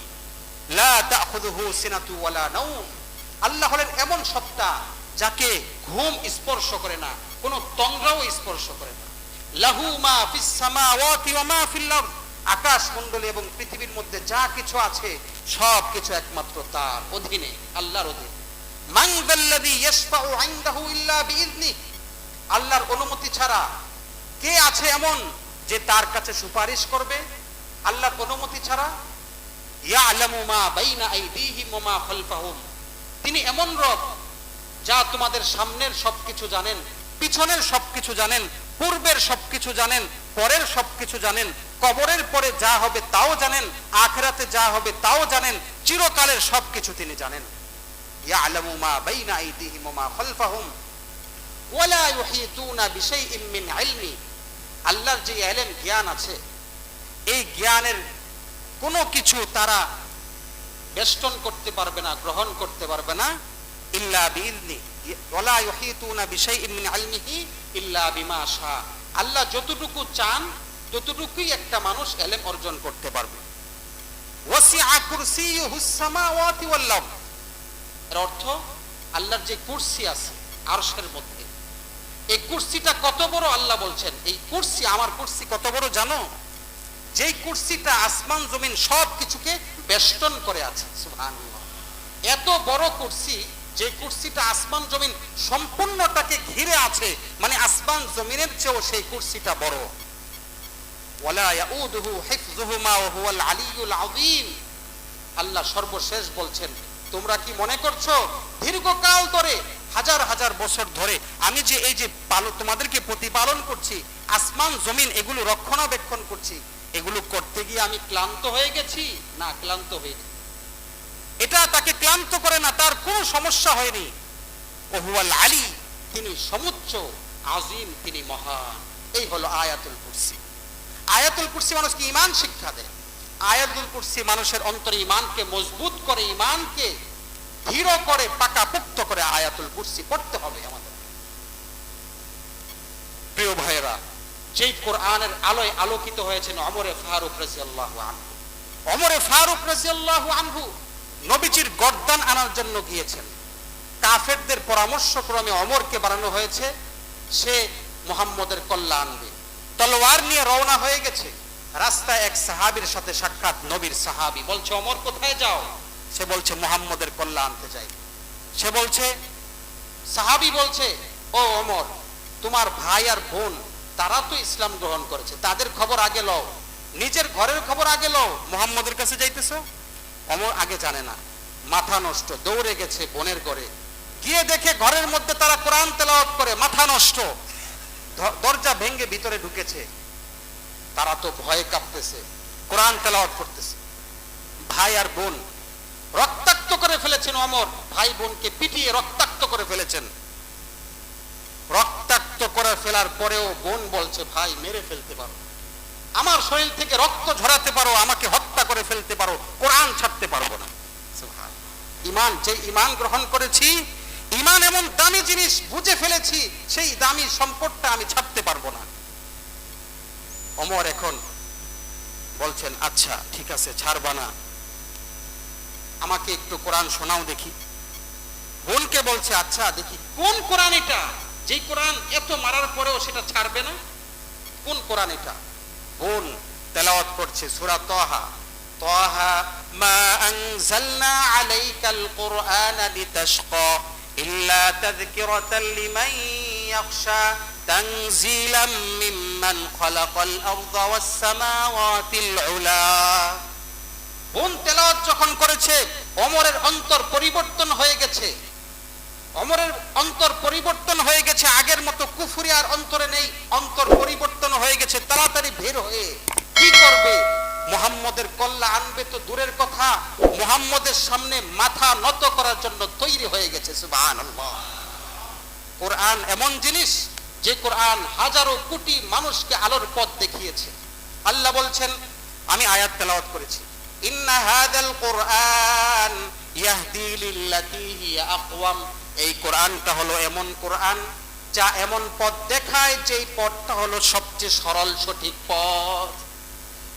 লা তাখুযুহু সিনাতু ওয়ালা নাওম, আল্লাহ হলেন এমন সত্তা যাকে ঘুম স্পর্শ করে না, কোনো তন্দ্রাও স্পর্শ করে না। লাহু মা ফিস সামাওয়াতি ওয়া মা ফিল আরদ, আকাশ মণ্ডলী এবং পৃথিবীর মধ্যে যা কিছু আছে সব কিছু একমাত্র তার অধীনে, আল্লাহর অধীনে। মান যাল্লাযী ইয়াশফাউ ইনদাহু ইল্লা বিইذনিহি, আল্লাহর অনুমতি ছাড়া কে আছে এমন যে তার কাছে সুপারিশ করবে? আল্লাহর অনুমতি ছাড়া। ইয়ালামু মা বাইনা আইদিহিম ওয়া মা খালফাহুম, তিনি এমন রব যা তোমাদের সামনের সবকিছু জানেন, পিছনের সবকিছু জানেন, পূর্বের সবকিছু জানেন, পরের সবকিছু জানেন, কবরের পরে যা হবে তাও জানেন, আখিরাতে যা হবে তাও জানেন, চিরকালের সবকিছু তিনি জানেন। ইয়ালামু মা বাইনা আইদিহিম ওয়া মা খালফাহুম ওয়ালা ইউহিতুনা বিশাইইন মিন ইলমি, আল্লাহর যে ইলম জ্ঞান আছে, এই জ্ঞানের কোনো কিছু তারা বেষ্টন করতে পারবে না, গ্রহণ করতে পারবে না। ইল্লা বিইذনি ওয়ালা ইউহিতুনা বিশাইইন মিন ইলমিহি ইল্লা বিমা শা, আল্লাহ যতটুকু চান ততটুকুই একটা মানুষ ইলম অর্জন করতে পারবে। ওয়াসিআ কুরসিয়ুহুস সামাওয়াতি ওয়াল আরদ, এর অর্থ আল্লাহর যে কুরসি আছে আরশের মধ্যে, এই কুরসিটা কত বড় আল্লাহ বলছেন, এই কুরসি, আমার কুরসি কত বড় জানো? যেই কুরসিটা আসমান জমিন সব কিছুকে বেষ্টন করে আছে। সুবহানাল্লাহ, এত বড় কুরসি, যে কুরসিটা আসমান জমিন সম্পূর্ণটাকে ঘিরে আছে, মানে আসমান জমিনের চেয়েও সেই কুরসিটা বড়। ওয়ালা ইয়াউদুহু হিফযুহুমা ওয়া হুয়াল আলিয়্যুল আযীম, আল্লাহ সর্বশেষ বলছেন, তোমরা কি মনে করছো দীর্ঘকাল ধরে, হাজার হাজার বছর ধরে আমি যে এই যে তোমাদেরকে প্রতিপালন করছি, আসমান জমিন এগুলো রক্ষণাবেক্ষণ করছি, এগুলো করতে গিয়ে আমি ক্লান্ত হয়ে গেছি? না, ক্লান্ত হইনি। এটা তাকে ক্লান্ত করে না, তার কোনো সমস্যা হয়নি। ওয়া হুয়াল আলী, তিনি সমুচ্চ, আযীম, তিনি মহান। এই হলো আয়াতুল কুরসি। আয়াতুল কুরসি মানুষকে ঈমান শিক্ষা দেয়, আয়াতুল কুরসি মানুষের অন্তরে ঈমানকে মজবুত করে, ঈমানকে দৃঢ় করে, পাকাপোক্ত করে। আয়াতুল কুরসি পড়তে হবে আমাদের। প্রিয় ভাইয়েরা, যেই কোরআনের আলোয় আলোকিত হয়েছেন ওমরে ফারুক রাদিয়াল্লাহু আনহু, ওমরে ফারুক রাদিয়াল্লাহু আনহু নবীজির গর্দান আনার জন্য গিয়েছেন। কাফেরদের পরামর্শক্রমে ওমরকে বানানো হয়েছে সে মুহাম্মদের কল্লা আনবে, তলোয়ার নিয়ে রওনা হয়ে গেছে। রাস্তায় এক সাহাবীর সাথে সাক্ষাৎ, নবীর সাহাবী বলছে, ওমর কোথায় যাও? সে বলছে, মুহাম্মদের কল্লা আনতে যাই। সে বলছে, সাহাবী বলছে, ও ওমর, তোমার ভাই আর বোন তারা তো ইসলাম গ্রহণ করেছে, তাদের খবর আগে লও, নিজের ঘরের খবর আগে লও, মুহাম্মদের কাছে যাইতেছো? ওমর আগে জানে না, মাথা নষ্ট, দৌড়ে গেছে বোনের ঘরে, গিয়ে দেখে ঘরের মধ্যে তারা কোরআন তেলাওয়াত করে, মাথা নষ্ট, দরজা ভেঙে ভিতরে ঢুকেছে, তারা তো ভয়ে কাঁপতেছে, কোরআন তেলাওয়াত করতেছে। ভাই আর বোন রক্তাক্ত করে ফেলেছেন ওমর, ভাই বোনকে পিটিয়ে রক্তাক্ত করে ফেলেছেন। রক্তাক্ত করে ফেলার পরেও বোন বলছে, ভাই মেরে ফেলতে পারো, আমার শরীর থেকে রক্ত ঝরাতে পারো, আমাকে হত্যা করে ফেলতে পারো, কোরআন ছাড়তে পারবো না। ইমান, যে ইমান গ্রহণ করেছি, ইমান এমন দামি জিনিস, বুঝে ফেলেছি সেই দামি সম্পদটা আমি ছাড়তে পারবো না। ওমর এখন বলছেন, আচ্ছা ঠিক আছে, ছাড়বা না, আমাকে একটু কোরআন শোনাও দেখি। বোনকে বলছে, আচ্ছা দেখি কোন কোরআন এটা, যেই কোরআন এত মারার পরেও সেটা ছাড়বে না, কোন কোরআন এটা? বোন তেলাওয়াত করছে সূরা তাহা, তাহা মা আনজালনা আলাইকাল কুরআনা লিতাশকা ইল্লা তাযকিরাতাল লিমান ইয়াখশা তানজিলাম মিম্মান খালাকাল আরদা ওয়াস সামাওয়াতিল উলা। বোন তেলাওয়াত যখন করেছে, ওমরের অন্তর পরিবর্তন হয়ে গেছে। ওমরের অন্তর পরিবর্তন হয়ে গেছে, আগের মতো কুফরি আর অন্তরে নেই, অন্তর পরিবর্তন হয়ে গেছে। তাড়াতাড়ি বের হয়ে কি করবে? মুহাম্মদের কল্লা আনবে তো দূরের কথা, মুহাম্মদের সামনে মাথা নত করার জন্য তৈরি হয়ে গেছে। সুবহানাল্লাহ। কোরআন এমন জিনিস, যে কোরআন হাজারো কোটি মানুষকে আলোর পথ দেখিয়েছে। আল্লাহ বলছেন, আমি আয়াত তেলাওয়াত করেছি, ইন্না হাযাল কুরআন ইয়াহদি লিল্লাতী হিয়া আকওয়াম। এই কোরআনটা হলো এমন কোরআন যা এমন পথ দেখায়, যেই পথটা হলো সবচেয়ে সরল সঠিক পথ।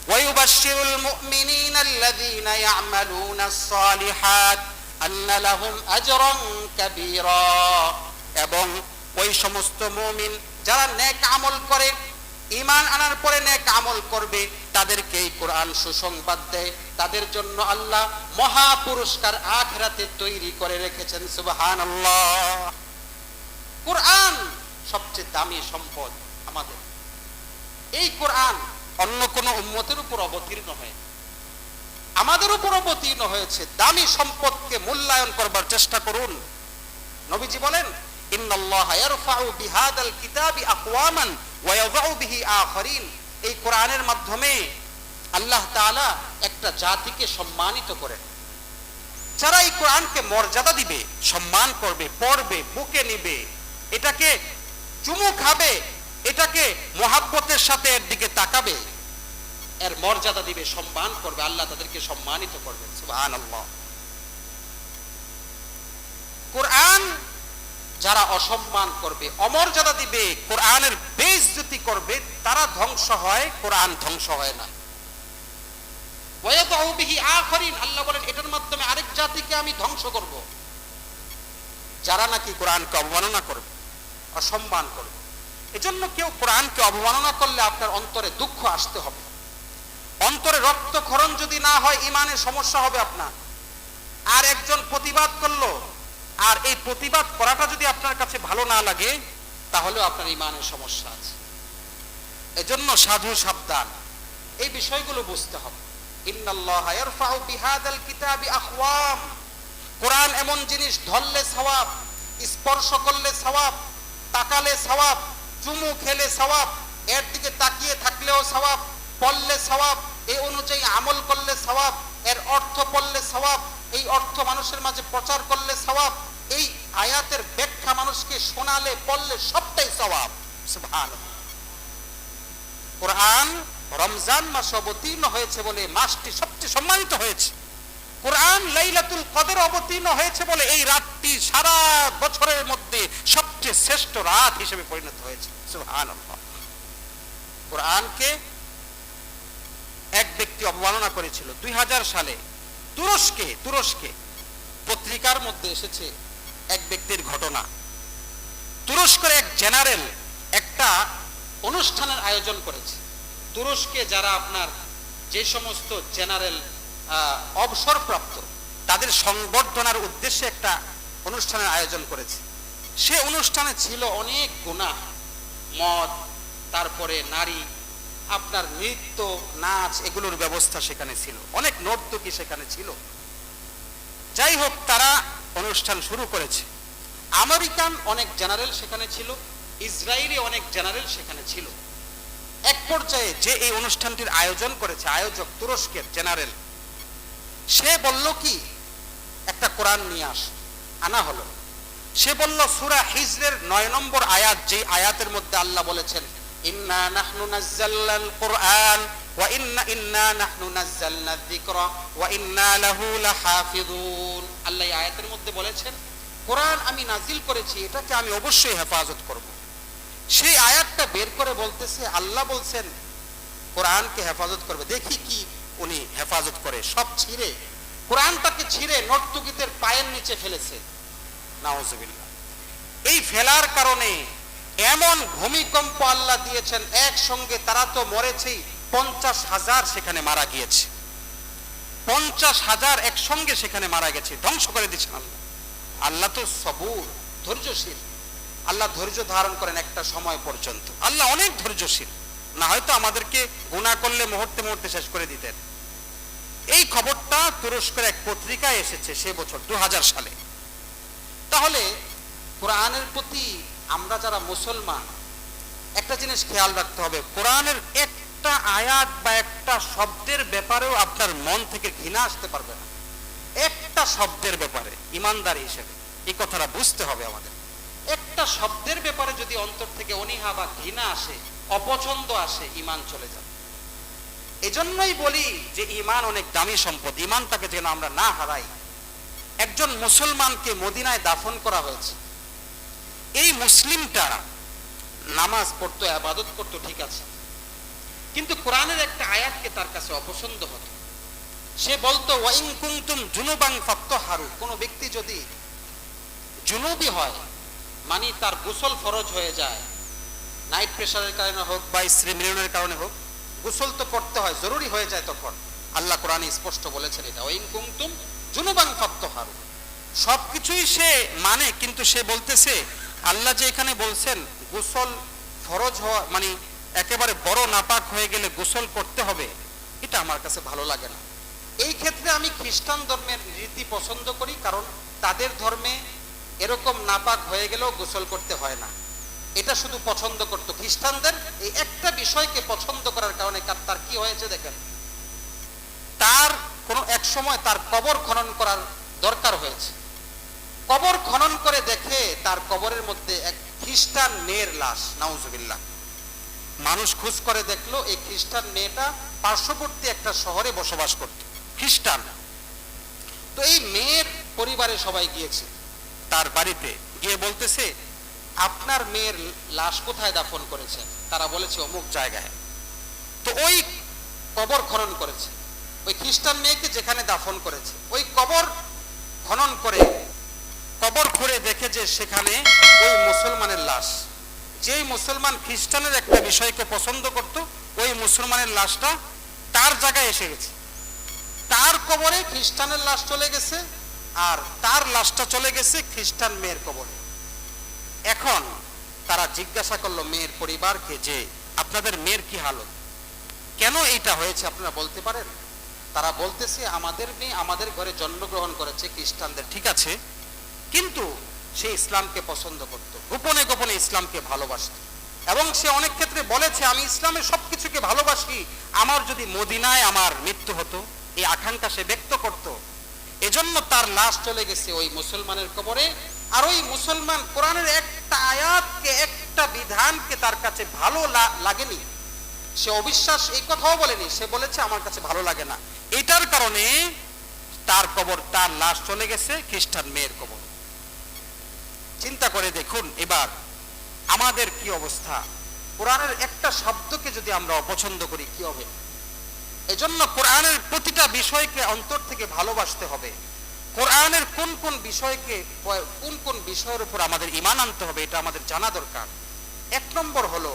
ওয়ায়ুবাশশিরুল মুমিনিনা আল্লাযীনা ইয়া'মালুনাস সালিহাত আন্না লাহুম আজরান কাবীরা। এবং ওই সমস্ত মুমিন যারা নেক আমল করে, ঈমান আনার পরে নেক আমল করবে, তাদেরকে এই কোরআন সুসংবাদ দেয়, তাদের জন্য আল্লাহ মহা পুরস্কার আখিরাতে তৈরি করে রেখেছেন। সুবহানাল্লাহ। কোরআন সবচেয়ে দামি সম্পদ আমাদের। এই কোরআন অন্য কোন উম্মতের উপর অবতীর্ণ হয়, আমাদের উপর অবতীর্ণ হয়েছে। দামি সম্পদকে মূল্যায়ন করবার চেষ্টা করুন। নবীজি বলেন, ইন্নাল্লাহা ইয়ারফাউ বিহাদাল কিতাবি আকওয়ামান ওয়া ইয়াযউ বিহি আখারিন। এই কোরআনের মাধ্যমে আল্লাহ তাআলা একটা জাতিকে সম্মানিত করেন। যারা এই কোরআনকে মর্যাদা দিবে, সম্মান করবে, পড়বে, বুকে নিবে, এটাকে চুমু খাবে, এটাকে মহাব্বতের সাথে এর দিকে তাকাবে, এর মর্যাদা দিবে, সম্মান করবে, আল্লাহ তাদেরকে সম্মানিত করবেন। সুবহানাল্লাহ। কোরআন যারা অসম্মান করবে, অমর্যাদা দিবে, কোরআনের বেইজ্জতি করবে, তারা ধ্বংস হয়, কোরআন ধ্বংস হয় না। ওয়ায়াদউ বিহি আখারিন, আল্লাহ বলেন এটার মাধ্যমে আরেক জাতিকে আমি ধ্বংস করব, যারা নাকি কোরআনকে অবমাননা করবে, অসম্মান করবে। এজন্য কেউ কোরআনকে অবমাননা করলে আপনার অন্তরে দুঃখ আসতে হবে। অন্তরে রক্তক্ষরণ যদি না হয়, ঈমানের সমস্যা হবে আপনার। আর একজন প্রতিবাদ করলো, আর এই প্রতিবাদ করাটা যদি আপনার কাছে ভালো না লাগে, তাহলেও আপনার ঈমানের সমস্যা আছে। এজন্য সাধু সাবধান, এই বিষয়গুলো বুঝতে হবে। ইন্নাল্লাহা ইয়ারফাউ বিহাদাল কিতাবি আকওয়াম। কোরআন এমন জিনিস, ধরলে সওয়াব, স্পর্শ করলে সওয়াব, তাকালে সওয়াব, চুমু খেলে সওয়াব, এর দিকে তাকিয়ে থাকলেও সওয়াব, পড়লে সওয়াব, এই অনুযায়ী আমল করলে সওয়াব, এর অর্থ পড়লে সওয়াব, এই অর্থ মানুষের মাঝে প্রচার করলে সওয়াব, এই আয়াতের ব্যাখ্যা মানুষকে শোনালে, পড়লে সবটাই সওয়াব। সুবহানাল্লাহ। কোরআন রমজান মাসে অবতীর্ণ হয়েছে বলে মাসটি সবচেয়ে সম্মানিত হয়েছে। কোরআন লাইলাতুল কদর অবতীর্ণ হয়েছে বলে এই রাতটি সারা বছরের মধ্যে সবচেয়ে শ্রেষ্ঠ রাত হিসেবে পরিণত হয়েছে। সুবহানাল্লাহ। কোরআনকে এক ব্যক্তি অবমাননা করেছিল 2000 সালে। তুরস্কে পত্রিকার মধ্যে এসেছে এক ব্যক্তির ঘটনা। তুরস্কের এক জেনারেল একটা অনুষ্ঠানের আয়োজন করেছে। তুরস্কে যারা আপনার যে সমস্ত জেনারেল অবসরপ্রাপ্ত, তাদের সংবর্ধনার উদ্দেশ্যে একটা অনুষ্ঠানের আয়োজন করেছে। সে অনুষ্ঠানে ছিল অনেক গুনাহ, মদ, তারপরে নারী, আপনার নৃত্য, নাচ, এগুলোর ব্যবস্থা সেখানে ছিল, অনেক নর্তকী সেখানে ছিল। যাই হোক, তারা অনুষ্ঠান শুরু করেছে। আমেরিকান অনেক জেনারেল সেখানে ছিল, ইসরায়েলি অনেক জেনারেল সেখানে ছিল। এক পর্যায়ে যে এই অনুষ্ঠানটির আয়োজন করেছে, আয়োজক তুরস্কের জেনারেল, সে বলল কি, একটা কোরআন নিয়ে আনা হলো। সে বলল সূরা হিজরের 9 নম্বর আয়াত, যে আয়াতের মধ্যে আল্লাহ বলেছেন ইন্না নাহনু নাযালনাল কুরআন ওয়া ইন্না নাহনু নাযালনা যিকরা ওয়া ইন্না লাহু লাহাফিজুন। আল্লাহ এই আয়াতের মধ্যে বলেছেন কোরআন আমি নাজিল করেছি, এটাকে আমি অবশ্যই হেফাজত করব। সেই আয়াতটা বের করে বলতেছে আল্লাহ বলছেন কোরআনকে হেফাজত করবে। দেখি কি উনি হেফাজত করে, সব ছিঁড়ে কোরআনটাকে ছিঁড়ে নর্তকীদের পায়ের নিচে ফেলেছে। নাউজুবিল্লাহ। এই ফেলার কারণে এমন ভূমিকম্প আল্লাহ দিয়েছেন, একসঙ্গে তারা তো মরেছেই, 50,000 সেখানে মারা গিয়েছে। 50,000 একসঙ্গে সেখানে মারা গেছে, ধ্বংস করে দিয়েছেন আল্লাহ। আল্লাহ তো সবুর, ধৈর্যশীল। আল্লাহ ধৈর্য ধারণ করেন একটা সময় পর্যন্ত। আল্লাহ অনেক ধৈর্যশীল, না হয়তো আমাদেরকে গুনাহ করলে মুহূর্তে মুহূর্তে শেষ করে দিতেন। এই খবরটা তুরস্কের এক পত্রিকায় এসেছে সে বছর 2000 সালে। তাহলে কোরআনের প্রতি আমরা যারা মুসলমান একটা জিনিস খেয়াল রাখতে হবে, কোরআনের একটা আয়াত বা একটা শব্দের ব্যাপারেও আপনার মন থেকে ঘৃণা আসতে পারবে না। একটা শব্দের ব্যাপারে ঈমানদার হিসেবে এই কথাটা বুঝতে হবে আমাদের। একটা শব্দের ব্যাপারে যদি অন্তর থেকে অনীহা বা ঘৃণা আসে, অপছন্দ আসে, ঈমান চলে যাবে। এজন্যই বলি যে ঈমান অনেক দামি সম্পদ, ঈমানটাকে যেন আমরা না হারাই। একজন মুসলমানকে মদিনায় দাফন করা হয়েছে। এই মুসলিমটা নামাজ পড়তো, ইবাদত করতো, ঠিক আছে, কিন্তু কোরআনের একটা আয়াতকে তার কাছে অপছন্দ হতো। সে বলতো ওয়াইন কুনতুম জুনুবান ফাত্তাহারু, কোন ব্যক্তি যদি জুনুবি হয়, মানে তার গোসল ফরজ হয়ে যায়, নাইট প্রেসারের কারণে হোক বা স্ত্রী মিলনের কারণে হোক, গোসল তো করতে হয়, জরুরি হয়ে যায়, তখন আল্লাহ কোরআনে স্পষ্ট বলেছেন এটা, ওয়াইন কুনতুম জুনুবান ফাত্তাহারু। সবকিছুই সে মানে, কিন্তু সে বলতেছে আল্লাহ যে এখানে বলছেন গোসল ফরজ হওয়া মানে একেবারে বড় নাপাক হয়ে গেলে গোসল করতে হবে, এটা আমার কাছে ভালো লাগে না। এই ক্ষেত্রে আমি খ্রিস্টান ধর্মের রীতি পছন্দ করি, কারণ তাদের ধর্মে এরকম নাপাক হয়ে গেলেও গোসল করতে হয় না, এটা শুধু পছন্দ করতো। খ্রিস্টানদের এই একটা বিষয়কে পছন্দ করার কারণে তার কি হয়েছে দেখেন, তার কোনো এক সময় তার কবর খনন করার দরকার হয়েছে। কবর খনন করে দেখে তার কবরের মধ্যে এক খ্রিস্টান মেয়ের লাশ। নাউজুবিল্লাহ। মানুষ খোঁজ করে দেখলো এই খ্রিস্টান মেয়েটা পার্শ্ববর্তী একটা শহরে বসবাস করত, খ্রিস্টান। তো এই মেয়ের পরিবারে সবাই গিয়েছে তার বাড়িতে, গিয়ে বলতেছে আপনার মেয়ের লাশ কোথায় দাফন করেছেন? তারা বলেছে অমুক জায়গায়। তো ওই কবর খনন করেছে, ওই খ্রিস্টান মেয়েকে যেখানে দাফন করেছে ওই কবর খনন করে কবর খুঁড়ে দেখে যে সেখানে ওই মুসলমানের লাশ। যেই মুসলমান খ্রিস্টানের একটা বিষয়কে পছন্দ করত, ওই মুসলমানের লাশটা তার জায়গায় এসে গেছে। তার কবরে খ্রিস্টানের লাশ চলে গেছে, আর তার লাশটা চলে গেছে খ্রিস্টান মেয়ের কবরে। এখন তারা জিজ্ঞাসা করলো মেয়ের পরিবারকে যে আপনাদের মেয়ের কি হালত, কেন এইটা হয়েছে আপনারা বলতে পারেন? তারা বলতেছে আমাদের মেয়ে আমাদের ঘরে জন্মগ্রহণ করেছে খ্রিস্টানদের, ঠিক আছে, কিন্তু সে ইসলামকে পছন্দ করত, গোপনে গোপনে ইসলামকে ভালোবাসত, এবং সে অনেক ক্ষেত্রে বলেছে আমি ইসলামের সবকিছুকে ভালোবাসি, আমার যদি মদিনায় আমার মৃত্যু হতো, এই আকাঙ্ক্ষা সে ব্যক্ত করত। এজন্য তার লাশ চলে গেছে ওই মুসলমানের কবরে। আর ওই মুসলমান কোরআনের একটা আয়াতকে, একটা বিধানকে তার কাছে ভালো লাগেনি, সে অবিশ্বাস এই কথাও বলেনি, সে বলেছে আমার কাছে ভালো লাগে না। এটার কারণে তার কবর, তার লাশ চলে গেছে খ্রিস্টান মেয়ের কবর। চিন্তা করে দেখুন এবার আমাদের কি অবস্থা। কোরআনের একটা শব্দকে যদি আমরা অপছন্দ করি কি হবে? এজন্য কোরআনের প্রতিটা বিষয়কে অন্তর থেকে ভালোবাসতে হবে। কোরআনের কোন কোন বিষয়কে, কোন কোন বিষয়ের উপর আমাদের ঈমান আনতে হবে, এটা আমাদের জানা দরকার। এক নম্বর হলো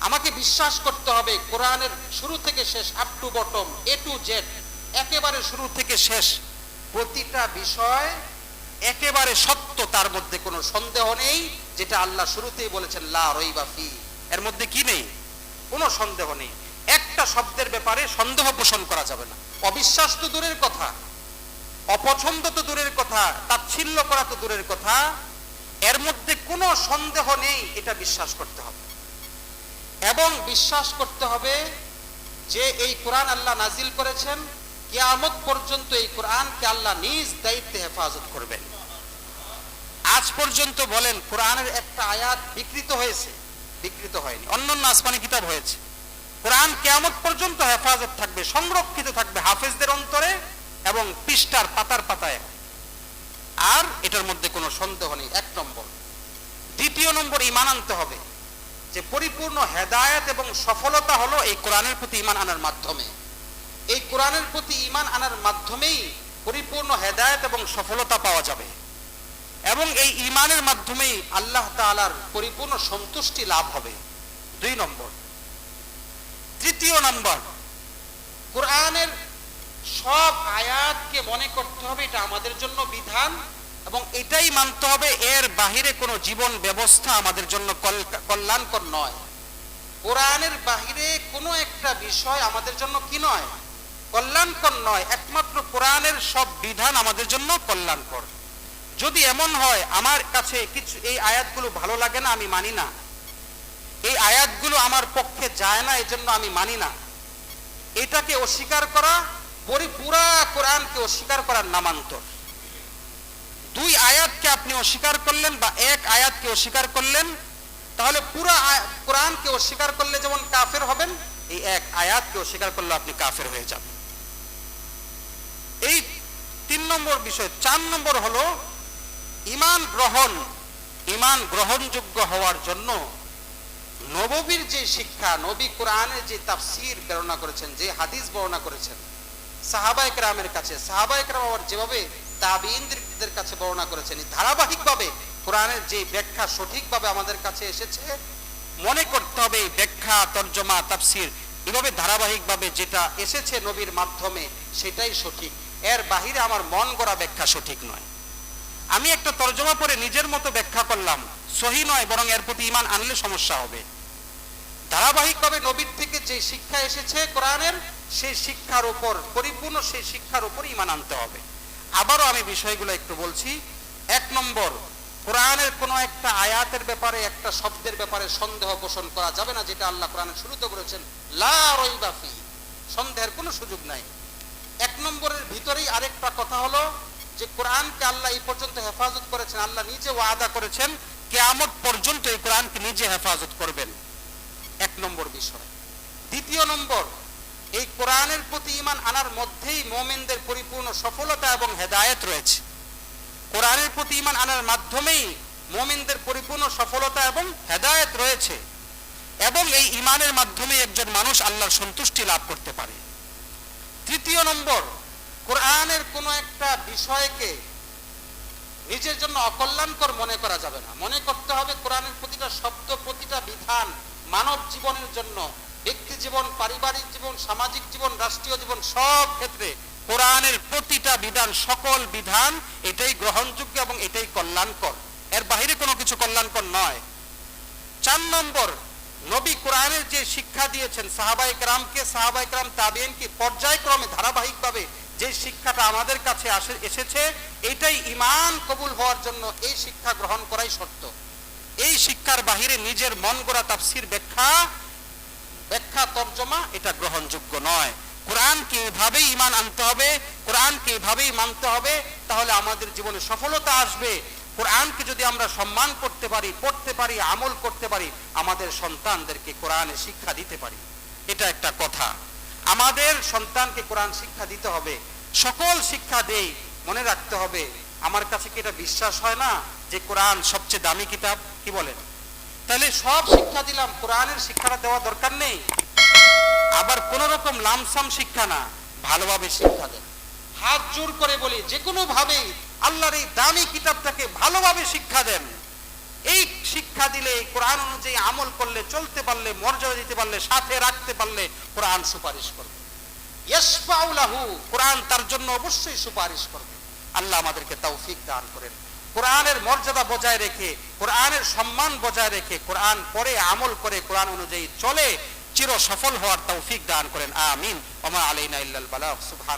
আমাকে বিশ্বাস করতে হবে কোরআনের শুরু থেকে শেষ, up to bottom, A to Z, একেবারে শুরু থেকে শেষ প্রতিটা বিষয় একেবারে সত্য, তার মধ্যে কোনো সন্দেহ নেই। যেটা আল্লাহ শুরুতেই বলেছেন লা রাইবা ফি, এর মধ্যে কি নেই? কোনো সন্দেহ নেই। একটা শব্দের ব্যাপারে সন্দেহ পোষণ করা যাবে না। অবিশ্বাস তো দূরের কথা, অপছন্দ তো দূরের কথা, তাচ্ছিল্য করা তো দূরের কথা, এর মধ্যে কোনো সন্দেহ নেই, এটা বিশ্বাস করতে হবে। এবং বিশ্বাস করতে হবে যে এই কোরআন আল্লাহ নাজিল করেছেন কিয়ামত পর্যন্ত এই কোরআনকে আল্লাহ নিজ দায়িত্বে হেফাজত করবেন। আজ পর্যন্ত বলেন কোরআনের একটা আয়াত বিকৃত হয়েছে? বিকৃত হয়নি। অন্যান্য আসমানি কিতাব হয়েছে। কোরআন কিয়ামত পর্যন্ত হেফাজত থাকবে, সংরক্ষিত থাকবে হাফেজদের অন্তরে এবং পৃষ্ঠার পাতার পাতায়, আর এটার মধ্যে কোনো সন্দেহ নেই। এক নম্বর। দ্বিতীয় নম্বর, ঈমান আনতে হবে যে পরিপূর্ণ হেদায়েত এবং সফলতা হলো এই কোরআনের প্রতি ঈমান আনার মাধ্যমে। এই কোরআনের প্রতি ঈমান আনার মাধ্যমেই পরিপূর্ণ হেদায়েত এবং সফলতা পাওয়া যাবে, এবং এই ঈমানের মাধ্যমেই আল্লাহ তাআলার পরিপূর্ণ সন্তুষ্টি লাভ হবে। 2 নম্বর। তৃতীয় নম্বর, কোরআনের সব আয়াতকে মনে করতে হবে এটা আমাদের জন্য বিধান, এবং এটাই মানতে হবে, এর বাহিরে কোনো জীবন ব্যবস্থা আমাদের জন্য কল্যাণকর নয়। কোরআনের বাহিরে কোনো একটা বিষয় আমাদের জন্য কি নয়? কল্যাণকর নয়। একমাত্র কোরআনের সব বিধান আমাদের জন্য কল্যাণকর। যদি এমন হয় আমার কাছে কিছু এই আয়াতগুলো ভালো লাগে না, আমি মানি না, এই আয়াতগুলো আমার পক্ষে যায় না, এজন্য আমি মানি না, এটাকে অস্বীকার করা পুরা কোরআনকে অস্বীকার করার নামান্তর। 2 আয়াতকে আপনি অস্বীকার করলেন বা 1 আয়াতকে অস্বীকার করলেন, তাহলে পুরা কোরআনকে অস্বীকার করলে যেমন কাফের হবেন, এই 1 আয়াতকে অস্বীকার করলে আপনি কাফের হয়ে যাবেন। এই 3 নম্বর বিষয়। 4 নম্বর হলো ঈমান গ্রহণ। ঈমান গ্রহণযোগ্য হওয়ার জন্য নববীর যে শিক্ষা, নবী কোরআনের যে তাফসীর বর্ণনা করেছেন, যে হাদিস বর্ণনা করেছেন সাহাবায়ে কেরামের কাছে, সাহাবায়ে কেরাম আবার যেভাবে তাবিঈনদের কাছে বর্ণনা করেছেন, ধারাবাহিকভাবে কোরআনের যে ব্যাখ্যা সঠিকভাবে আমাদের কাছে এসেছে, মনে করতে হবে এই ব্যাখ্যা, তরজমা, তাফসীর এভাবে ধারাবাহিকভাবে যেটা এসেছে নবীর মাধ্যমে সেটাই সঠিক, এর বাহিরে আমার মন গড়া ব্যাখ্যা সঠিক নয়। আমি একটা তরজমা পড়ে নিজের মতো ব্যাখ্যা করলাম, সহিহ নয়, বরং এর প্রতি ঈমান আনলে সমস্যা হবে। ধারাবাহিকভাবে নবীর থেকে যে শিক্ষা এসেছে কোরআনের, সেই শিক্ষার উপর পরিপূর্ণ সেই শিক্ষার উপর ঈমান আনতে হবে। আবারও আমি বিষয়গুলো একটু বলছি। 1 নম্বর, কোরআনের কোনো একটা আয়াতের ব্যাপারে, একটা শব্দের ব্যাপারে সন্দেহ পোষণ করা যাবে না, যেটা আল্লাহ কোরআনের শুরুতে বলেছেন লা রাইবা ফি, সন্দেহের কোনো সুযোগ নাই। 1 নম্বরের ভিতরেই আরেকটা কথা হলো যে কোরআনকে আল্লাহ এই পর্যন্ত হেফাজত করেছেন, আল্লাহ নিজে ওয়াদা করেছেন কিয়ামত পর্যন্ত এই কোরআনকে নিজে হেফাজত করবেন। 1 নম্বর বিষয়। 2 নম্বর, এই কোরআনের প্রতি ঈমান আনার মধ্যেই মুমিনদের পরিপূর্ণ সফলতা এবং হেদায়েত রয়েছে। কোরআনের প্রতি ঈমান আনার মাধ্যমেই মুমিনদের পরিপূর্ণ সফলতা এবং হেদায়েত রয়েছে, এবং এই ঈমানের মাধ্যমে একজন মানুষ আল্লাহর সন্তুষ্টি লাভ করতে পারে। 3 নম্বর, কোরআনের কোনো একটা বিষয়কে নিজের জন্য অকল্যাণকর মনে করা যাবে না। মনে করতে হবে কোরআনের প্রতিটা শব্দ, প্রতিটা বিধান মানব জীবনের জন্য, ব্যক্তি জীবন, পারিবারিক জীবন, সামাজিক জীবন, রাষ্ট্রীয় জীবন, সব ক্ষেত্রে কোরআনের প্রতিটা বিধান, সকল বিধান এটাই গ্রহণযোগ্য এবং এটাই কল্যাণকর, এর বাইরে কোনো কিছু কল্যাণকর নয়। 4 নম্বর, নবী কোরআনের যে শিক্ষা দিয়েছেন সাহাবায়ে কেরামকে, সাহাবায়ে কেরাম তাবিঈনকে, পর্যায়ক্রমে ধারাবাহিকভাবে যে শিক্ষাটা আমাদের কাছে এসেছে, এটাই ঈমান কবুল হওয়ার জন্য এই শিক্ষা গ্রহণ করাই শর্ত। এই শিক্ষার বাহিরে নিজের মন গড়া তাফসীর, ব্যাখ্যা, তরজমা এটা গ্রহণযোগ্য নয়। কোরআনকে এভাবেই ঈমান আনতে হবে, কোরআনকে এভাবেই মানতে হবে, তাহলে আমাদের জীবনে সফলতা আসবে। কোরআনকে যদি আমরা সম্মান করতে পারি, পড়তে পারি, আমল করতে পারি, আমাদের সন্তানদেরকে কোরআনে শিক্ষা দিতে পারি, এটা একটা কথা। আমাদের সন্তানকে কোরআন শিক্ষা দিতে হবে। সকল শিক্ষা দেই, মনে রাখতে হবে আমার কাছে কি এটা বিশ্বাস হয় না যে কোরআন সবচেয়ে দামি কিতাব? কি বলেন? তাহলে সব শিক্ষা দিলাম, কোরআনের শিক্ষাটা দেওয়া দরকার নেই। আবার কোন রকম লামসাম শিক্ষা না, ভালোভাবে শিক্ষা দেন। হাত জোর করে বলি, যে কোনো ভাবেই আল্লাহর এই দামি কিতাবটাকে ভালোভাবে শিক্ষা দেন। এই শিক্ষা দিলে, এই কোরআন অনুযায়ী আমল করলে, চলতে পারলে, মর্যাদা দিতে পারলে, সাথে রাখতে পারলে কোরআন সুপারিশ করবে। ইয়াশফাউ লাহু, কোরআন তার জন্য অবশ্যই সুপারিশ করবে। আল্লাহ আমাদেরকে তৌফিক দান করেন। কোরআনের মর্যাদা বজায় রেখে, কোরআনের সম্মান বজায় রেখে, কোরআন পড়ে আমল করে, কোরআন অনুযায়ী চলে চির সফল হওয়ার তৌফিক দান করেন। আমিন। ওয়া মা আলাইনা ইল্লাল বালাগ। সুবহান।